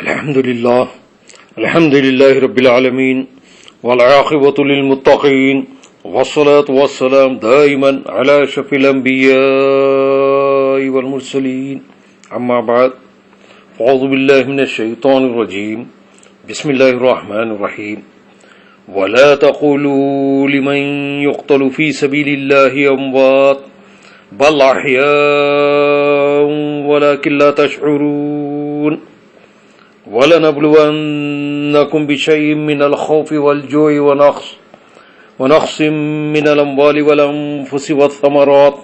الحمد لله رب العالمين والعاقبة للمتقين والصلاة والسلام دائما على أشرف الأنبياء والمرسلين أما بعد أعوذ بالله من الشيطان الرجيم بسم الله الرحمن الرحيم ولا تقولوا لمن يقتل في سبيل الله أموات بل أحياء ولكن لا تشعرون وَلَنَبْلُوَنَّكُمْ بِشَيْءٍ مِّنَ الْخَوْفِ وَالْجُوعِ وَنَقْصٍ مِّنَ الْأَمْوَالِ وَالْأَنفُسِ وَالثَّمَرَاتِ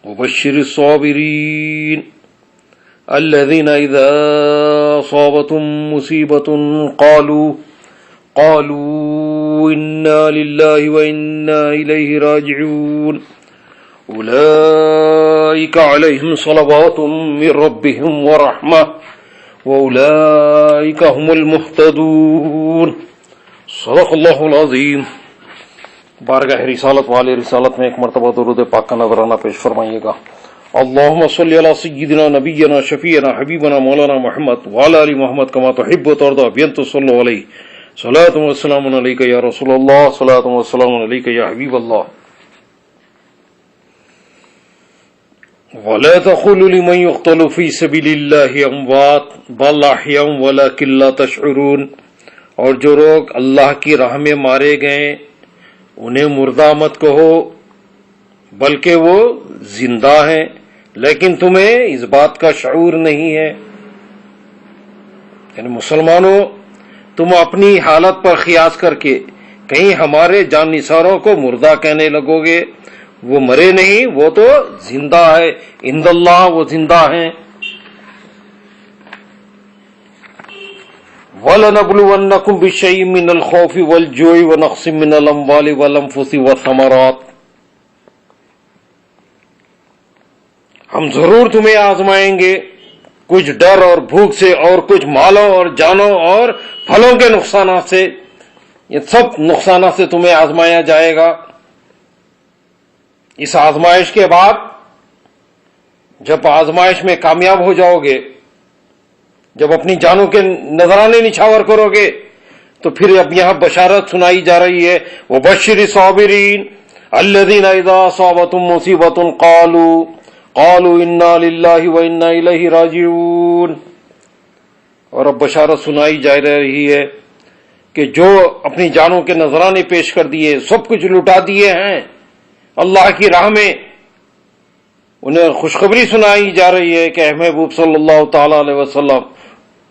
وَبَشِّرِ الصَّابِرِينَ الَّذِينَ إِذَا أَصَابَتْهُم مُّصِيبَةٌ قَالُوا إِنَّا لِلَّهِ وَإِنَّا إِلَيْهِ رَاجِعُونَ أُولَئِكَ عَلَيْهِمْ صَلَوَاتٌ مِّن رَّبِّهِمْ وَرَحْمَةٌ وَأُولَئِكَ هُمُ الْمُهْتَدُونَ صدق اللہ العظیم۔ بارگاہ رسالت والے رسالت میں ایک مرتبہ درود پاک کا نذرانہ پیش فرمائیے گا۔ اللہم صلی علی سیدنا نبینا شفیعنا حبیبنا مولانا محمد وعلی آل محمد کما تحب وترضى بین صلی علیہ صلاۃ و سلام علیک یا رسول اللہ صلاۃ و سلام علیک یا حبیب اللہ۔ وَلَا تَقُولُوا لِمَن يُقْتَلُ فِي سَبِيلِ اللَّهِ أَمْوَاتٌ بَلْ أَحْيَاءٌ وَلَكِن لَّا تَشْعُرُونَ، اور جو لوگ اللہ کی راہ میں مارے گئے انہیں مردہ مت کہو بلکہ وہ زندہ ہیں، لیکن تمہیں اس بات کا شعور نہیں ہے۔ یعنی مسلمانوں، تم اپنی حالت پر قیاس کر کے کہیں ہمارے جان نثاروں کو مردہ کہنے لگو گے، وہ مرے نہیں، وہ تو زندہ ہے، عند اللہ وہ زندہ ہیں۔ وَلَنَبْلُوَنَّكُمْ بِشَيْءٍ مِّنَ الْخَوْفِ وَالْجُوعِ وَنَقْصٍ مِّنَ الْأَمْوَالِ وَالْأَنفُسِ وَالثَّمَرَاتِ، ہم ضرور تمہیں آزمائیں گے کچھ ڈر اور بھوک سے، اور کچھ مالوں اور جانوں اور پھلوں کے نقصانات سے۔ یہ سب نقصانات سے تمہیں آزمایا جائے گا۔ اس آزمائش کے بعد جب آزمائش میں کامیاب ہو جاؤ گے، جب اپنی جانوں کے نذرانے نچھاور کرو گے، تو پھر اب یہاں بشارت سنائی جا رہی ہے، وَبَشِّرِ الصَّابِرِينَ الَّذِينَ إِذَا أَصَابَتْهُم مُّصِيبَةٌ قَالُوا إِنَّا لِلَّهِ وَإِنَّا إِلَيْهِ رَاجِعُونَ۔ اور اب بشارت سنائی جا رہی ہے کہ جو اپنی جانوں کے نذرانے پیش کر دیے، سب کچھ لٹا دیے ہیں اللہ کی راہ میں، انہیں خوشخبری سنائی جا رہی ہے کہ اے محبوب صلی اللہ تعالی علیہ وسلم،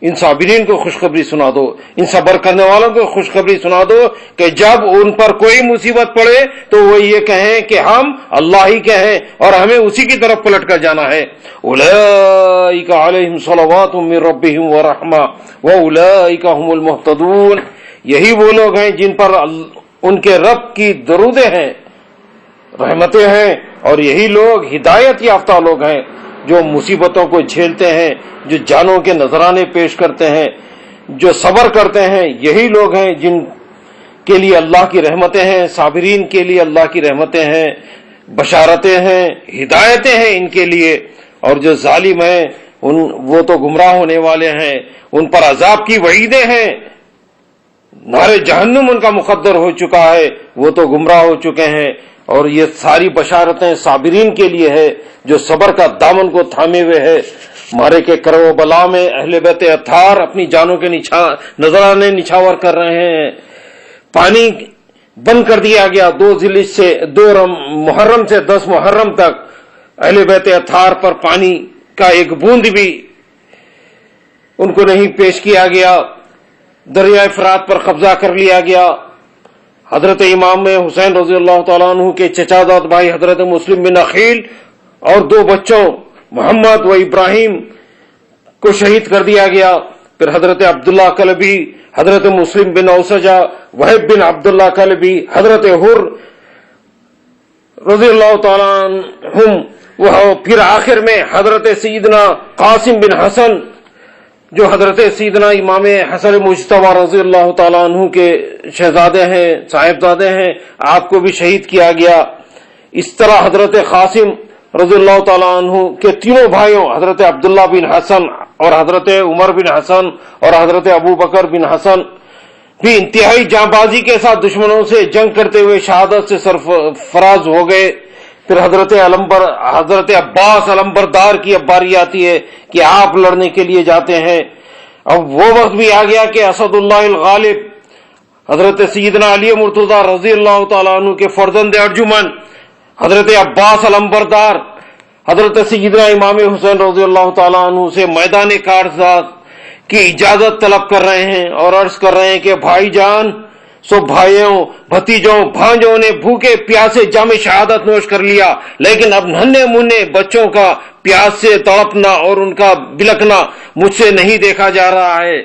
ان صابرین کو خوشخبری سنا دو، ان صبر کرنے والوں کو خوشخبری سنا دو کہ جب ان پر کوئی مصیبت پڑے تو وہ یہ کہیں کہ ہم اللہ ہی کے ہیں اور ہمیں اسی کی طرف پلٹ کر جانا ہے۔ اولئک علیہم صلوات من ربہم ورحمہ واولئک هم المہتدون، یہی وہ لوگ ہیں جن پر ان کے رب کی درودیں ہیں، رحمتیں ہیں، اور یہی لوگ ہدایت یافتہ لوگ ہیں جو مصیبتوں کو جھیلتے ہیں، جو جانوں کے نذرانے پیش کرتے ہیں، جو صبر کرتے ہیں۔ یہی لوگ ہیں جن کے لیے اللہ کی رحمتیں ہیں، صابرین کے لیے اللہ کی رحمتیں ہیں، بشارتیں ہیں، ہدایتیں ہیں ان کے لیے۔ اور جو ظالم ہیں وہ تو گمراہ ہونے والے ہیں، ان پر عذاب کی وعیدیں ہیں، نار جہنم ان کا مقدر ہو چکا ہے، وہ تو گمراہ ہو چکے ہیں۔ اور یہ ساری بشارتیں صابرین کے لیے ہے جو صبر کا دامن کو تھامے ہوئے ہے۔ مارے کے کرب و بلا میں اہل بیت اطہار اپنی جانوں کے نذرانے نچھاور کر رہے ہیں۔ پانی بند کر دیا گیا 2 محرم سے 10 محرم تک، اہل بیت اطہار پر پانی کا ایک بوند بھی ان کو نہیں پیش کیا گیا، دریائے فرات پر قبضہ کر لیا گیا۔ حضرت امام حسین رضی اللہ تعالیٰ عنہ کے چچا زاد بھائی حضرت مسلم بن عقیل اور 2 بچوں محمد و ابراہیم کو شہید کر دیا گیا۔ پھر حضرت عبداللہ کلبی، حضرت مسلم بن اوسجہ، وہب بن عبداللہ کلبی، حضرت حر رضی اللہ تعالیٰ عنہم، پھر آخر میں حضرت سیدنا قاسم بن حسن جو حضرت سیدنا امام حسن مجتبی رضی اللہ تعالیٰ عنہ کے شہزادے ہیں، صاحبزادے ہیں، آپ کو بھی شہید کیا گیا۔ اس طرح حضرت قاسم رضی اللہ تعالیٰ عنہ کے تینوں بھائیوں حضرت عبداللہ بن حسن، اور حضرت عمر بن حسن اور حضرت ابو بکر بن حسن بھی انتہائی جانبازی کے ساتھ دشمنوں سے جنگ کرتے ہوئے شہادت سے سرفراز ہو گئے. پھر حضرت عباس علمبردار کی اب باری آتی ہے کہ آپ لڑنے کے لیے جاتے ہیں. اب وہ وقت بھی آ گیا کہ اسد اللہ الغالب حضرت سیدنا علی مرتضی رضی اللہ تعالیٰ عنہ کے فرزند ارجمن حضرت عباس علمبردار حضرت سیدنا امام حسین رضی اللہ تعالیٰ عنہ سے میدان کارزات کی اجازت طلب کر رہے ہیں اور عرض کر رہے ہیں کہ بھائی جان، سو بھائیوں، بھتیجوں، بھانجوں نے بھوکے پیاسے جام شہادت نوش کر لیا، لیکن اب ننھے منھے بچوں کا پیاس سے تڑپنا اور ان کا بلکنا مجھ سے نہیں دیکھا جا رہا ہے.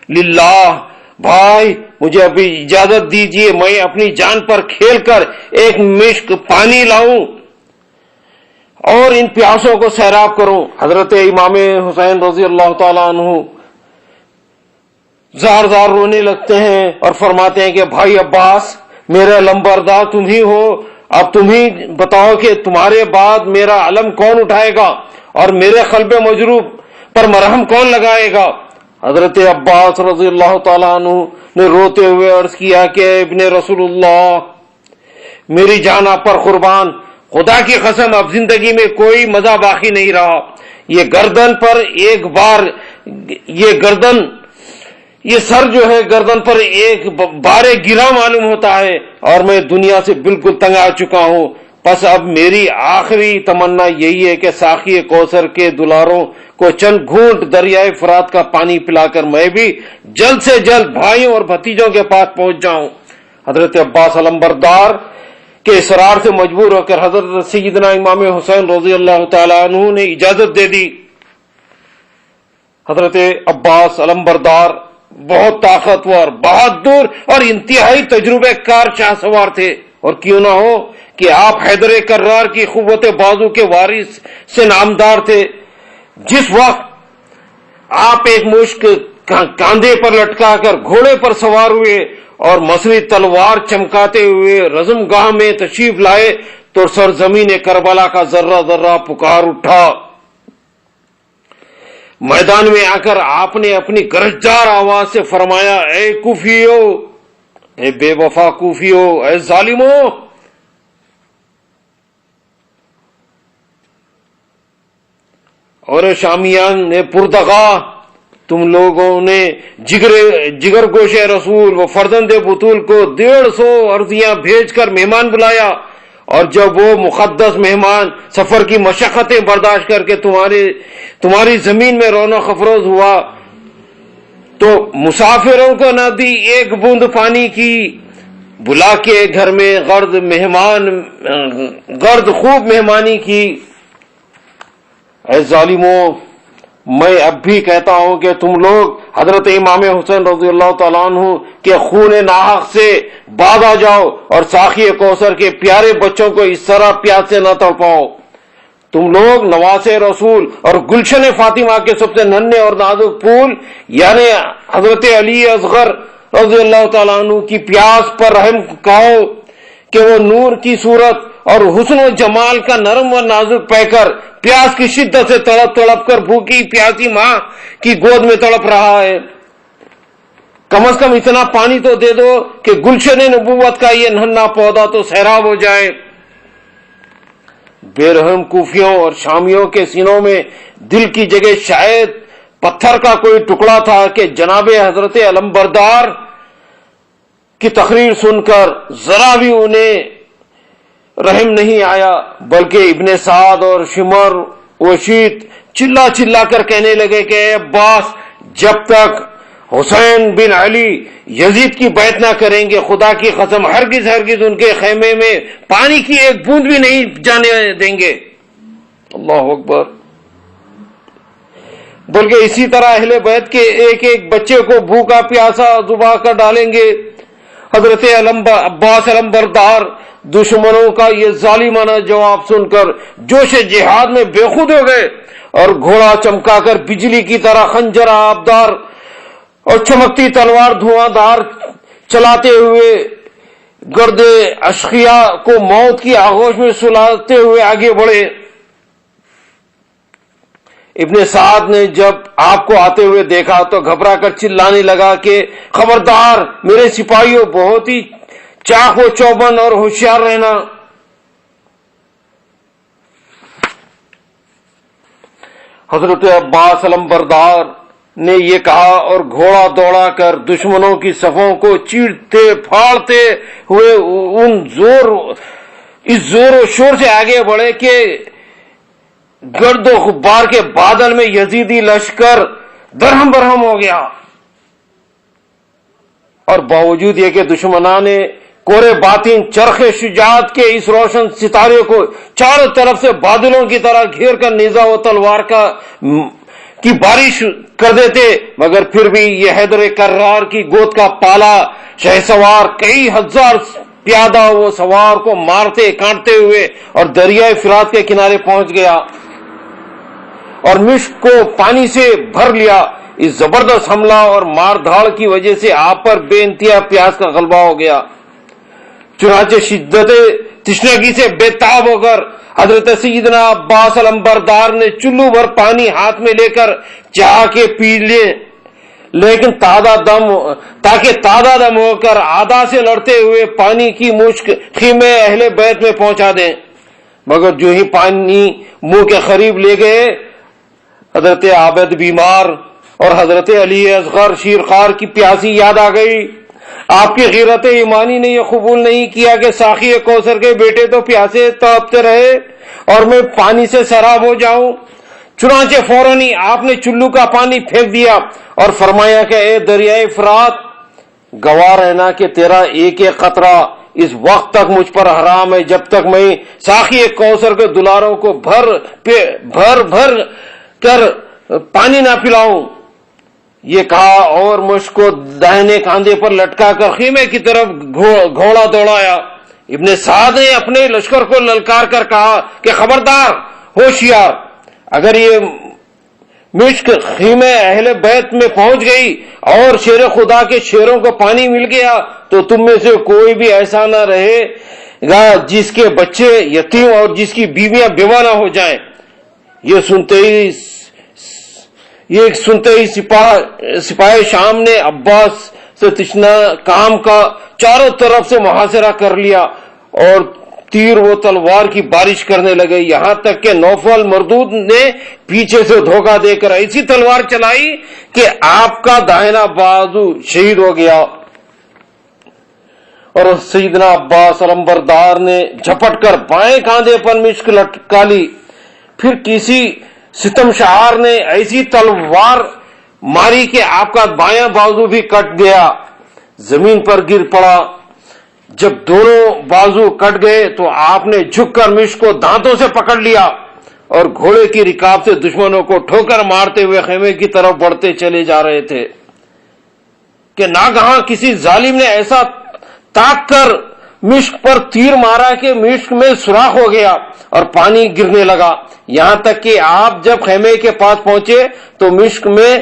للہ بھائی مجھے ابھی اجازت دیجیے، میں اپنی جان پر کھیل کر ایک مشک پانی لاؤں اور ان پیاسوں کو سیراب کروں. حضرت امام حسین رضی اللہ تعالیٰ عنہ زار زار رونے لگتے ہیں اور فرماتے ہیں کہ بھائی عباس، میرا علمبردار تم ہی ہو، اب تم ہی بتاؤ کہ تمہارے بعد میرا علم کون اٹھائے گا اور میرے قلب مجروح پر مرہم کون لگائے گا. حضرت عباس رضی اللہ تعالیٰ عنہ نے روتے ہوئے عرض کیا کہ ابن رسول اللہ، میری جان آپ پر قربان، خدا کی قسم اب زندگی میں کوئی مزہ باقی نہیں رہا. یہ گردن پر ایک بار یہ سر جو ہے گردن پر ایک بار گرا معلوم ہوتا ہے اور میں دنیا سے بالکل تنگ آ چکا ہوں. بس اب میری آخری تمنا یہی ہے کہ ساقی کوثر کے دلاروں کو چند گھونٹ دریائے فرات کا پانی پلا کر میں بھی جلد سے جلد بھائیوں اور بھتیجوں کے پاس پہنچ جاؤں. حضرت عباس علمبردار کے اصرار سے مجبور ہو کر حضرت سیدنا امام حسین رضی اللہ تعالیٰ عنہ نے اجازت دے دی. حضرت عباس علمبردار بہت طاقتور، بہادر اور انتہائی تجربے کار شاہ سوار تھے، اور کیوں نہ ہو کہ آپ حیدر کرار کی قوت بازو کے وارث سے نامدار تھے. جس وقت آپ ایک مشک کاندھے پر لٹکا کر گھوڑے پر سوار ہوئے اور مصری تلوار چمکاتے ہوئے رزم گاہ میں تشریف لائے تو سرزمین کربلا کا ذرہ ذرہ پکار اٹھا. میدان میں آ کر آپ نے اپنی گرجدار آواز سے فرمایا، اے کوفیو، اے بے وفا کوفیو، اے ظالمو، اور شامیان نے پردغا، تم لوگوں نے جگر گوشے رسول و فرزند بطول کو 150 عرضیاں بھیج کر مہمان بلایا، اور جب وہ مقدس مہمان سفر کی مشقتیں برداشت کر کے تمہاری زمین میں رونق افروز ہوا تو مسافروں کو نہ دی ایک بوند پانی کی، بلا کے گھر میں غرد خوب مہمانی کی. اے ظالموں، میں اب بھی کہتا ہوں کہ تم لوگ حضرت امام حسین رضی اللہ تعالیٰ عنہ کے خون ناحق سے باز آ جاؤ اور ساقی کوثر کے پیارے بچوں کو اس طرح پیاس سے نہ تڑپاؤ. تم لوگ نواز رسول اور گلشن فاطمہ کے سب سے ننھے اور نازک پھول یعنی حضرت علی اصغر رضی اللہ تعالیٰ عنہ کی پیاس پر رحم کھاؤ کہ وہ نور کی صورت اور حسن و جمال کا نرم و نازک پہ کر پیاس کی شدت سے تڑپ کر بھوکی پیاسی ماں کی گود میں تڑپ رہا ہے. کم از کم اتنا پانی تو دے دو کہ گلشن نبوت کا یہ ننھا پودا تو سیراب ہو جائے. بے رحم کوفیوں اور شامیوں کے سینوں میں دل کی جگہ شاید پتھر کا کوئی ٹکڑا تھا کہ جناب حضرت علمبردار کی تقریر سن کر ذرا بھی انہیں رحم نہیں آیا، بلکہ ابن سعد اور شمر وشید چلا چلا کر کہنے لگے کہ اے عباس، جب تک حسین بن علی یزید کی بیعت نہ کریں گے، خدا کی قسم ہرگز ہرگز ان کے خیمے میں پانی کی ایک بوند بھی نہیں جانے دیں گے. اللہ اکبر. بلکہ اسی طرح اہل بیت کے ایک ایک بچے کو بھوکا پیاسا ذبح کر ڈالیں گے. حضرت عباس علمبردار دشمنوں کا یہ ظالمانہ جواب سن کر جوش جہاد میں بے خود ہو گئے اور گھوڑا چمکا کر بجلی کی طرح خنجر آبدار اور چمکتی تلوار دھواں دھار چلاتے ہوئے گرد اشقیاء کو موت کی آغوش میں سلاتے ہوئے آگے بڑھے. ابن سعد نے جب آپ کو آتے ہوئے دیکھا تو گھبرا کر چلانے لگا کہ خبردار میرے سپاہیوں، بہت ہی چاق و چوبند اور ہوشیار رہنا۔ حضرت عباس علمبردار نے یہ کہا اور گھوڑا دوڑا کر دشمنوں کی صفوں کو چیرتے پھاڑتے ہوئے اس زور و شور سے آگے بڑھے کہ گرد و غبار کے بادل میں یزیدی لشکر درہم برہم ہو گیا، اور باوجود یہ کہ دشمنان نے کورے باطن چرخ شجاعت کے اس روشن ستارے کو چاروں طرف سے بادلوں کی طرح گھیر کر نیزہ و تلوار کی بارش کر دیتے، مگر پھر بھی یہ حیدر کرار کی گود کا پالا شہ سوار کئی ہزار پیادہ وہ سوار کو مارتے کاٹتے ہوئے اور دریائے فرات کے کنارے پہنچ گیا اور مشک کو پانی سے بھر لیا۔ اس زبردست حملہ اور مار دھاڑ کی وجہ سے آپ پر بے انتہا پیاس کا غلبہ ہو گیا، چنانچہ شدت تشنگی سے بے تاب ہو کر حضرت سیدنا عباس علمبردار نے چلو بھر پانی ہاتھ میں لے کر چاہ کے پی لے، لیکن تاکہ تازہ دم ہو کر آدھا سے لڑتے ہوئے پانی کی مشک خیمے اہل بیت میں پہنچا دیں، مگر جو ہی پانی منہ کے قریب لے گئے، حضرت عابد بیمار اور حضرت علی اصغر شیرخوار کی پیاسی یاد آ گئی۔ آپ کی غیرت ایمانی نے یہ قبول نہیں کیا کہ ساقی کوثر کے بیٹے تو پیاسے تڑپتے رہے اور میں پانی سے سیراب ہو جاؤں۔ چنانچہ فوراً ہی آپ نے چلو کا پانی پھینک دیا اور فرمایا کہ اے دریائے فرات، گواہ رہنا کہ تیرا ایک ایک قطرہ اس وقت تک مجھ پر حرام ہے جب تک میں ساقی کوثر کے دلاروں کو بھر کر پانی نہ پلاؤں۔ یہ کہا اور مشک کو داہنے کاندھے پر لٹکا کر خیمے کی طرف گھوڑا دوڑایا۔ ابن سعد نے اپنے لشکر کو للکار کر کہا کہ خبردار، ہوشیار، اگر یہ مشک خیمے اہل بیت میں پہنچ گئی اور شیر خدا کے شیروں کو پانی مل گیا تو تم میں سے کوئی بھی ایسا نہ رہے گا جس کے بچے یتیم اور جس کی بیویاں بیوہ نہ ہو جائیں۔ یہ سنتے ہی سپاہ شام نے عباس سے تشنا کام کا چاروں طرف سے محاصرہ کر لیا اور تیر و تلوار کی بارش کرنے لگے، یہاں تک کہ نوفل مردود نے پیچھے سے دھوکہ دے کر ایسی تلوار چلائی کہ آپ کا داہنا بازو شہید ہو گیا، اور سیدنا عباس علمبردار نے جھپٹ کر بائیں کاندھے پر مشک لٹکا لی۔ پھر کسی ستم شعار نے ایسی تلوار ماری کہ آپ کا بایاں بازو بھی کٹ گیا، زمین پر گر پڑا۔ جب دونوں بازو کٹ گئے تو آپ نے جھک کر مشک کو دانتوں سے پکڑ لیا اور گھوڑے کی رکاب سے دشمنوں کو ٹھوکر مارتے ہوئے خیمے کی طرف بڑھتے چلے جا رہے تھے کہ ناگہاں کسی ظالم نے ایسا تاک کر مشک پر تیر مارا کہ مشک میں سوراخ ہو گیا اور پانی گرنے لگا، یہاں تک کہ آپ جب خیمے کے پاس پہنچے تو مشک میں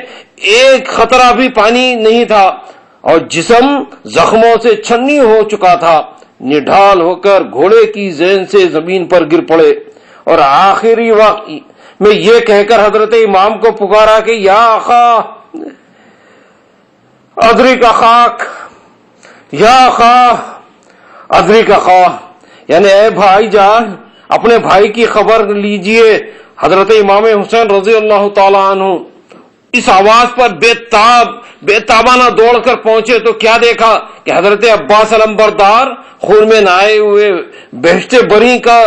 ایک قطرہ بھی پانی نہیں تھا اور جسم زخموں سے چھنی ہو چکا تھا۔ نڈھال ہو کر گھوڑے کی زین سے زمین پر گر پڑے اور آخری وقت میں یہ کہہ کر حضرت امام کو پکارا کہ یا اخا ادرک اخاک، یا اخا ادرک اخا، یعنی اے بھائی جان اپنے بھائی کی خبر لیجئے۔ حضرت امام حسین رضی اللہ تعالی عنہ اس آواز پر بے تابانہ دوڑ کر پہنچے تو کیا دیکھا کہ حضرت عباس علمبردار خون میں نہائے ہوئے بہشت بری کا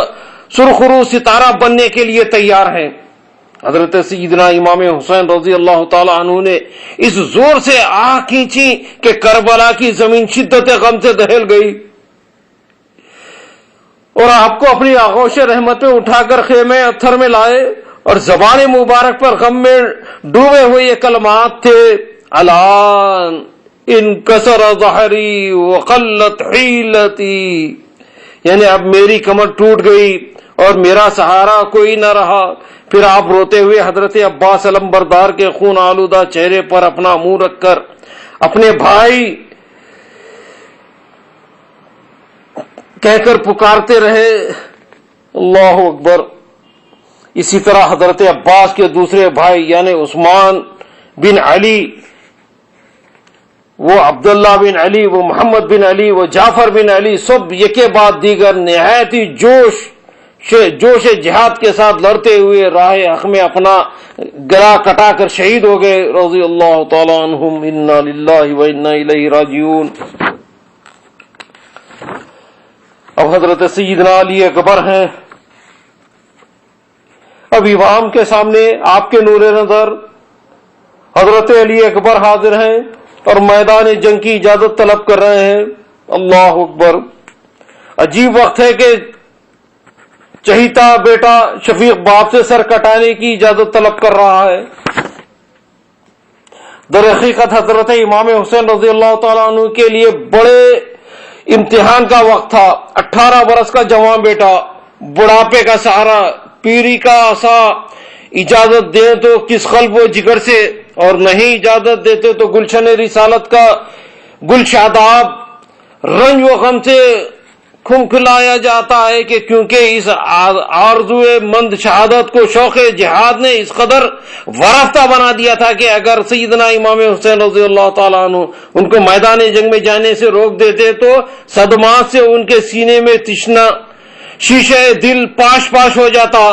سرخرو ستارہ بننے کے لیے تیار ہیں۔ حضرت سیدنا امام حسین رضی اللہ تعالی عنہ نے اس زور سے آہ کھینچی کہ کربلا کی زمین شدت غم سے دہل گئی اور آپ کو اپنی آغوش رحمت میں اٹھا کر خیمے اتھر میں لائے اور زبان مبارک پر غم میں ڈوبے ہوئے یہ کلمات تھے، الان انکسر ظہری وقلت حیلتی، یعنی اب میری کمر ٹوٹ گئی اور میرا سہارا کوئی نہ رہا۔ پھر آپ روتے ہوئے حضرت عباس علمبردار کے خون آلودہ چہرے پر اپنا منہ رکھ کر اپنے بھائی کہہ کر پکارتے رہے، اللہ اکبر، اسی طرح حضرت عباس کے دوسرے بھائی یعنی عثمان بن علی، وہ عبداللہ بن علی، وہ محمد بن علی، وہ جعفر بن علی، سب یکے بعد دیگر نہایت ہی جوش جہاد کے ساتھ لڑتے ہوئے راہ حق میں اپنا گلا کٹا کر شہید ہو گئے، رضی اللہ تعالی عنہم، انا للہ و انا الیہ راجعون۔ اب حضرت سیدنا علی اکبر ہیں، اب عوام کے سامنے آپ کے نور نظر حضرت علی اکبر حاضر ہیں اور میدان جنگ کی اجازت طلب کر رہے ہیں۔ اللہ اکبر! عجیب وقت ہے کہ چہیتا بیٹا شفیق باپ سے سر کٹانے کی اجازت طلب کر رہا ہے۔ در حقیقت حضرت امام حسین رضی اللہ تعالیٰ عنہ کے لیے بڑے امتحان کا وقت تھا۔ 18 برس کا جوان بیٹا، بڑھاپے کا سہارا، پیری کا عصا، اجازت دیں تو کس قلب و جگر سے، اور نہیں اجازت دیتے تو گلشن رسالت کا گل شاداب رنج و غم سے کھنکھلایا جاتا ہے کہ کیونکہ اس آرزو مند شہادت کو شوق جہاد نے اس قدر ورفتہ بنا دیا تھا کہ اگر سیدنا امام حسین رضی اللہ تعالیٰ عنہ ان کو میدان جنگ میں جانے سے روک دیتے تو صدمات سے ان کے سینے میں تشنا شیشہ دل پاش ہو جاتا۔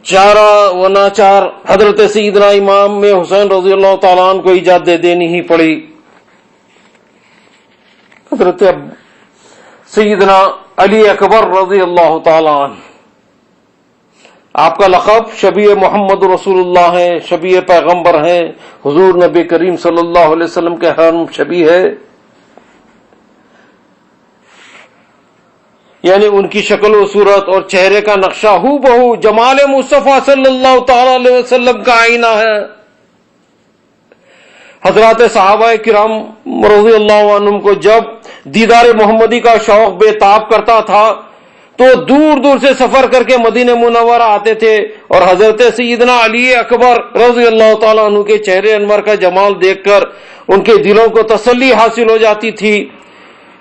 چارہ و ناچار حضرت سیدنا امام حسین رضی اللہ تعالیٰ عنہ کو اجازت دینی ہی پڑی۔ حضرت سیدنا علی اکبر رضی اللہ تعالیٰ عنہ، آپ کا لقب شبیہ محمد رسول اللہ ہے، شبیہ پیغمبر ہیں، حضور نبی کریم صلی اللہ علیہ وسلم کے ہم شبیہ ہے، یعنی ان کی شکل و صورت اور چہرے کا نقشہ ہو بہو جمال مصطفیٰ صلی اللہ تعالی علیہ وسلم کا آئینہ ہے۔ حضرات صحابہ کرام رضی اللہ عنہم کو جب دیدار محمدی کا شوق بے تاب کرتا تھا تو دور دور سے سفر کر کے مدینہ منورہ آتے تھے، اور حضرت سیدنا علی اکبر رضی اللہ تعالیٰ عنہ کے چہرے انور کا جمال دیکھ کر ان کے دلوں کو تسلی حاصل ہو جاتی تھی۔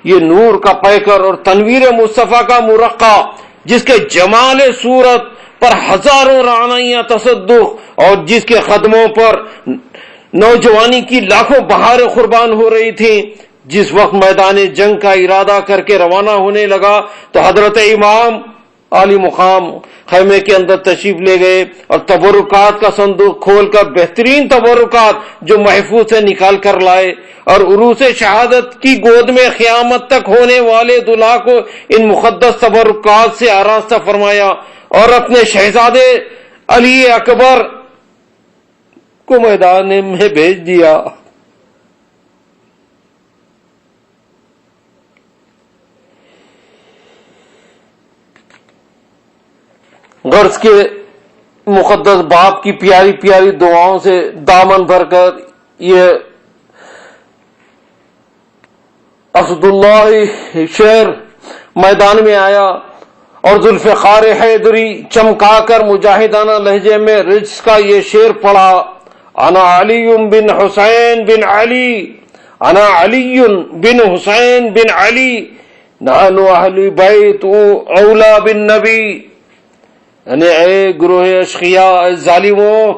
یہ نور کا پیکر اور تنویر مصطفیٰ کا مرقع، جس کے جمال صورت پر ہزاروں رعنائیاں تصدق اور جس کے قدموں پر نوجوانی کی لاکھوں بہاریں قربان ہو رہی تھیں، جس وقت میدان جنگ کا ارادہ کر کے روانہ ہونے لگا تو حضرت امام عالی مقام خیمے کے اندر تشریف لے گئے اور تبرکات کا صندوق کھول کر بہترین تبرکات جو محفوظ سے نکال کر لائے، اور عروس شہادت کی گود میں قیامت تک ہونے والے دلہا کو ان مقدس تبرکات سے آراستہ فرمایا اور اپنے شہزادے علی اکبر کو میدان میں بھیج دیا۔ غرض کے مقدس باپ کی پیاری پیاری دعاؤں سے دامن بھر کر یہ اسد اللہ شیر میدان میں آیا اور ذوالفقار حیدری چمکا کر مجاہدانہ لہجے میں رجس کا یہ شعر پڑھا: انا علی بن حسین بن علی، انا علی بن حسین بن علی، نحن اہل بیت اولا بن نبی۔ یعنی اے گروہ اشقیاء، اے ظالموں،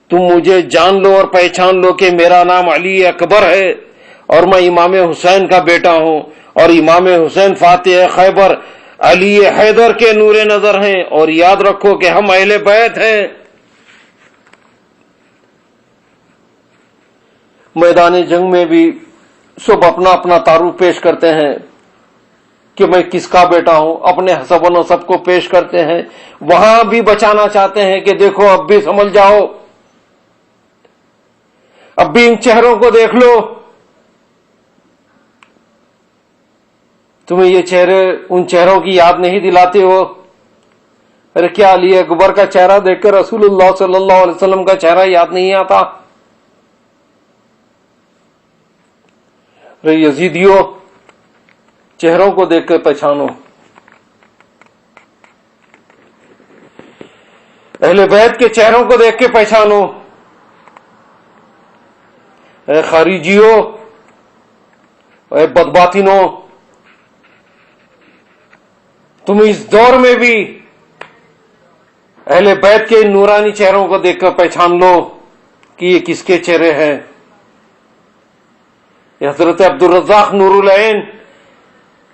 تم مجھے جان لو اور پہچان لو کہ میرا نام علی اکبر ہے اور میں امام حسین کا بیٹا ہوں، اور امام حسین فاتح خیبر علی حیدر کے نور نظر ہیں، اور یاد رکھو کہ ہم اہل بیت ہیں۔ میدان جنگ میں بھی سب اپنا اپنا تعارف پیش کرتے ہیں کہ میں کس کا بیٹا ہوں، اپنے حسب و نسب کو پیش کرتے ہیں۔ وہاں بھی بچانا چاہتے ہیں کہ دیکھو اب بھی سمجھ جاؤ، اب بھی ان چہروں کو دیکھ لو، تمہیں یہ چہرے ان چہروں کی یاد نہیں دلاتے ہو؟ ارے کیا علی اکبر کا چہرہ دیکھ کر رسول اللہ صلی اللہ علیہ وسلم کا چہرہ یاد نہیں آتا؟ ارے یزیدیوں، چہروں کو دیکھ کر پہچانو، اہل بیت کے چہروں کو دیکھ کے پہچانو۔ اے خارجیوں، اے بدباطنوں، تم اس دور میں بھی اہل بیت کے نورانی چہروں کو دیکھ کر پہچان لو کہ یہ کس کے چہرے ہیں. حضرت عبدالرزاق نور العین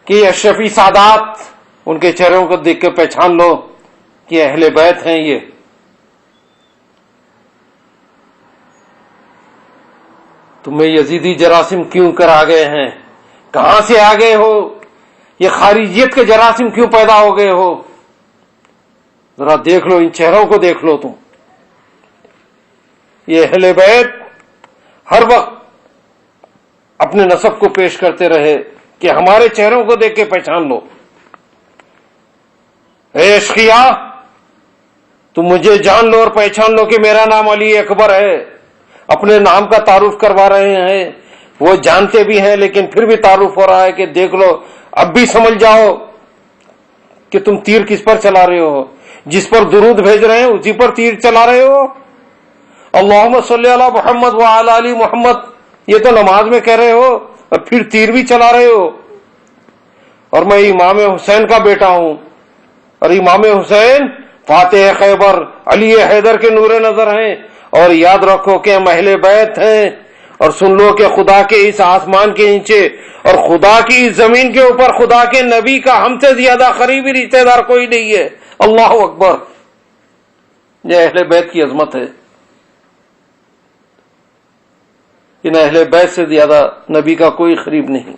کی اشرفی سادات، ان کے چہروں کو دیکھ کر پہچان لو کہ اہل بیت ہیں. یہ تمہیں یزیدی جراثیم کیوں کر آ گئے ہیں؟ کہاں سے آ گئے ہو؟ یہ خارجیت کے جراثیم کیوں پیدا ہو گئے ہو؟ ذرا دیکھ لو، ان چہروں کو دیکھ لو تم. یہ اہل بیت ہر وقت اپنے نسب کو پیش کرتے رہے کہ ہمارے چہروں کو دیکھ کے پہچان لو. اے اشقیا، تم مجھے جان لو اور پہچان لو کہ میرا نام علی اکبر ہے. اپنے نام کا تعارف کروا رہے ہیں، وہ جانتے بھی ہیں لیکن پھر بھی تعارف ہو رہا ہے کہ دیکھ لو، اب بھی سمجھ جاؤ کہ تم تیر کس پر چلا رہے ہو. جس پر درود بھیج رہے ہیں اسی پر تیر چلا رہے ہو. اللہم صلی علی محمد وعلی آل محمد، یہ تو نماز میں کہہ رہے ہو اور پھر تیر بھی چلا رہے ہو. اور میں امام حسین کا بیٹا ہوں، اور امام حسین فاتح خیبر علی حیدر کے نور نظر ہیں. اور یاد رکھو کہ ہم اہل بیت ہیں. اور سن لو کہ خدا کے اس آسمان کے نیچے اور خدا کی اس زمین کے اوپر خدا کے نبی کا ہم سے زیادہ قریبی رشتہ دار کوئی نہیں ہے. اللہ اکبر. یہ اہل بیت کی عظمت ہے. ان اہل بیت سے زیادہ نبی کا کوئی قریب نہیں.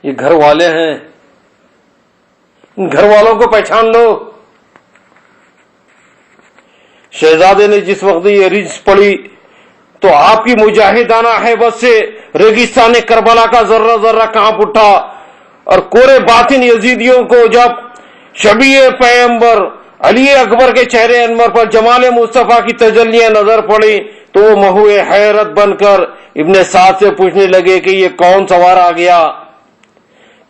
یہ گھر والے ہیں، ان گھر والوں کو پہچان لو. شہزادے نے جس وقت یہ رجز پڑھی تو آپ کی مجاہدانہ ہیبت سے ریگستان کربلا کا ذرہ ذرہ کانپ اٹھا. اور کورے باطن یزیدیوں کو جب شبیہ پیغمبر علی اکبر کے چہرے انور پر جمال مصطفیٰ کی تجلیاں نظر پڑی تو وہ مہوے حیرت بن کر ابن سعد سے پوچھنے لگے کہ یہ کون سوار آ گیا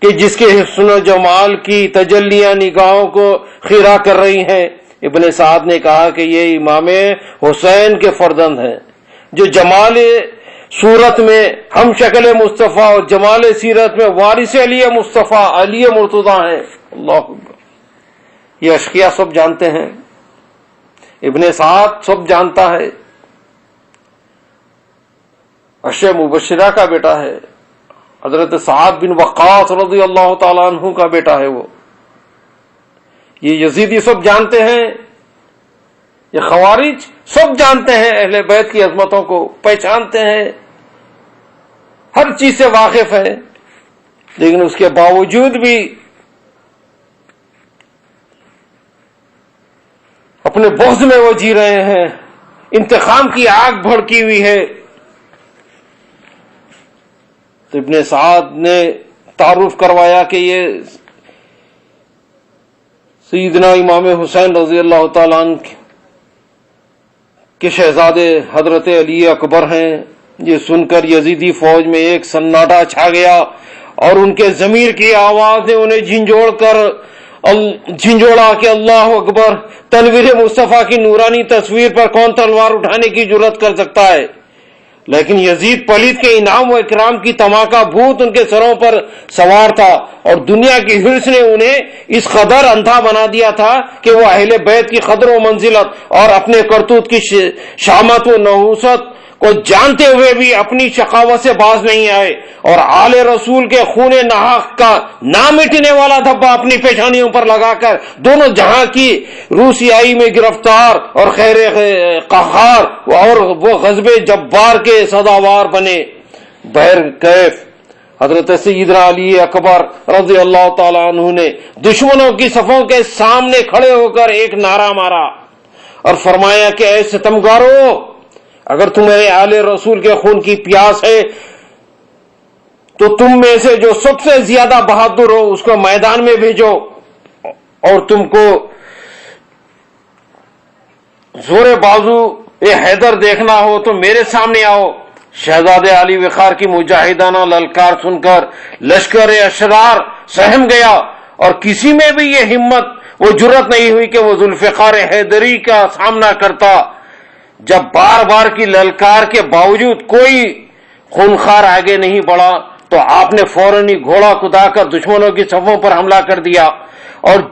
کہ جس کے حسن و جمال کی تجلیاں نگاہوں کو خیرہ کر رہی ہیں. ابن سعد نے کہا کہ یہ امام حسین کے فرزند ہیں جو جمال صورت میں ہم شکل مصطفیٰ اور جمال سیرت میں وارث علی مصطفیٰ علی مرتضیٰ ہیں. اللہ اکبر. یہ اشقیا سب جانتے ہیں، ابن سعد سب جانتا ہے. عشر مبشرہ کا بیٹا ہے، حضرت سعد بن وقاص رضی اللہ تعالیٰ عنہ کا بیٹا ہے وہ. یہ یزیدی سب جانتے ہیں، یہ خوارج سب جانتے ہیں، اہل بیت کی عظمتوں کو پہچانتے ہیں، ہر چیز سے واقف ہیں. لیکن اس کے باوجود بھی اپنے بغض میں وہ جی رہے ہیں. انتقام کی آگ بھڑکی ہوئی ہے. تو ابن سعد نے تعارف کروایا کہ یہ سیدنا امام حسین رضی اللہ تعالیٰ عنہ کے شہزادے حضرت علی اکبر ہیں. یہ سن کر یزیدی فوج میں ایک سناٹا چھا گیا اور ان کے ضمیر کی آواز نے انہیں جھنجھوڑا کہ اللہ اکبر، تنویر مصطفیٰ کی نورانی تصویر پر کون تلوار اٹھانے کی جرت کر سکتا ہے؟ لیکن یزید پلیت کے انعام و اکرام کی تماکا بھوت ان کے سروں پر سوار تھا اور دنیا کی حرص نے انہیں اس قدر اندھا بنا دیا تھا کہ وہ اہل بیت کی قدر و منزلت اور اپنے کرتوت کی شامت و نحوست کو جانتے ہوئے بھی اپنی شقاوت سے باز نہیں آئے اور آل رسول کے خون ناحق کا نہ مٹنے والا دھبا اپنی پیشانیوں پر لگا کر دونوں جہاں کی روسیائی میں گرفتار اور خیر قہار اور وہ غضب جبار کے سزاوار بنے. بہر کیف حضرت سیدنا علی اکبر رضی اللہ تعالیٰ عنہ نے دشمنوں کی صفوں کے سامنے کھڑے ہو کر ایک نعرہ مارا اور فرمایا کہ اے ستمگارو، اگر تمہیں آل رسول کے خون کی پیاس ہے تو تم میں سے جو سب سے زیادہ بہادر ہو اس کو میدان میں بھیجو، اور تم کو زور بازو حیدر دیکھنا ہو تو میرے سامنے آؤ. شہزادے علی وقار کی مجاہدانہ للکار سن کر لشکر اشرار سہم گیا اور کسی میں بھی یہ ہمت وہ جرت نہیں ہوئی کہ وہ ذوالفقار حیدری کا سامنا کرتا. جب بار بار کی للکار کے باوجود کوئی خونخوار آگے نہیں بڑھا تو آپ نے فوراً ہی گھوڑا کدا کر دشمنوں کی صفوں پر حملہ کر دیا اور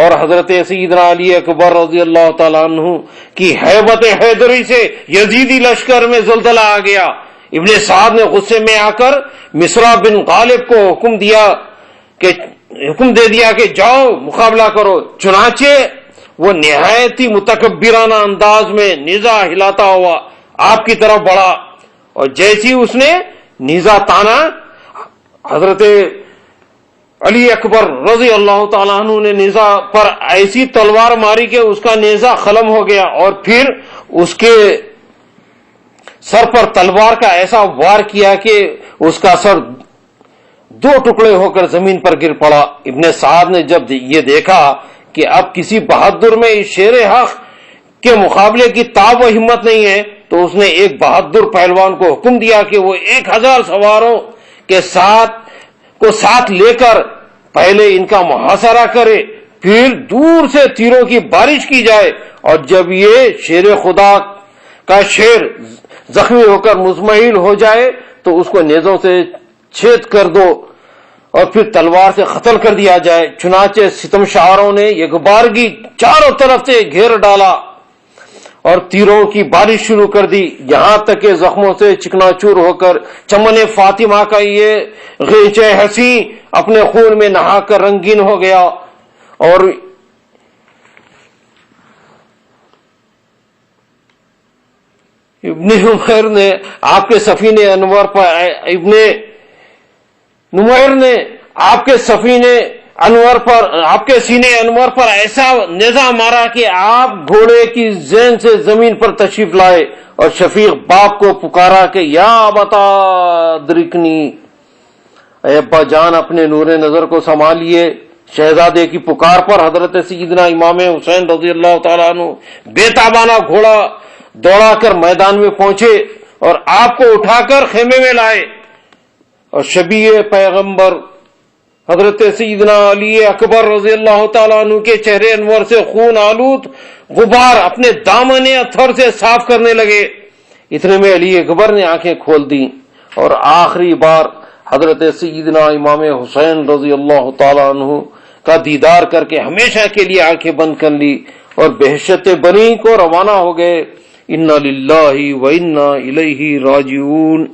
اور حضرت سیدنا علی اکبر رضی اللہ تعالیٰ عنہ کی ہیبت حیدری سے یزیدی لشکر میں زلزلہ آ گیا۔ ابن سعد نے غصے میں آ کر مصرع بن غالب کو حکم دے دیا کہ جاؤ مقابلہ کرو۔ چنانچہ وہ نہایت ہی متکبرانہ انداز میں نیزہ ہلاتا ہوا آپ کی طرف بڑھا، اور جیسی اس نے نیزہ تانا، حضرت علی اکبر رضی اللہ تعالیٰ عنہ نے نیزہ پر ایسی تلوار ماری کہ اس کا نیزہ ختم ہو گیا، اور پھر اس کے سر پر تلوار کا ایسا وار کیا کہ اس کا سر دو ٹکڑے ہو کر زمین پر گر پڑا۔ ابن سعد نے جب یہ دیکھا کہ اب کسی بہادر میں اس شیر حق کے مقابلے کی تاب و ہمت نہیں ہے، تو اس نے ایک بہادر پہلوان کو حکم دیا کہ وہ 1000 سواروں کے ساتھ لے کر پہلے ان کا محاصرہ کرے، پھر دور سے تیروں کی بارش کی جائے، اور جب یہ شیر خدا کا شیر زخمی ہو کر مزمحل ہو جائے تو اس کو نیزوں سے چھید کر دو اور پھر تلوار سے قتل کر دیا جائے۔ چنانچہ ستم شعاروں نے یکبارگی چاروں طرف سے گھیر ڈالا اور تیروں کی بارش شروع کر دی، یہاں تک کہ زخموں سے چکنا چور ہو کر چمن فاطمہ کا یہ غیچہ حسین اپنے خون میں نہا کر رنگین ہو گیا۔ اور ابن نمیر نے آپ کے سفینے آپ کے سینے انور پر ایسا نیزہ مارا کہ آپ گھوڑے کی زین سے زمین پر تشریف لائے اور شفیق باپ کو پکارا کہ یا ابتا درکنی، اے ابا جان اپنے نور نظر کو سنبھالیے۔ شہزادے کی پکار پر حضرت سیدنا امام حسین رضی اللہ تعالیٰ عنہ بے تابانہ گھوڑا دوڑا کر میدان میں پہنچے اور آپ کو اٹھا کر خیمے میں لائے، اور شبیہ پیغمبر حضرت سیدنا علی اکبر رضی اللہ تعالیٰ عنہ کے چہرے انور سے خون آلود غبار اپنے دامن اطہر سے صاف کرنے لگے۔ اتنے میں علی اکبر نے آنکھیں کھول دیں اور آخری بار حضرت سیدنا امام حسین رضی اللہ تعالیٰ عنہ کا دیدار کر کے ہمیشہ کے لیے آنکھیں بند کر لی اور بہشت بنی کو روانہ ہو گئے۔ انا للہ و انا الیہ راجعون۔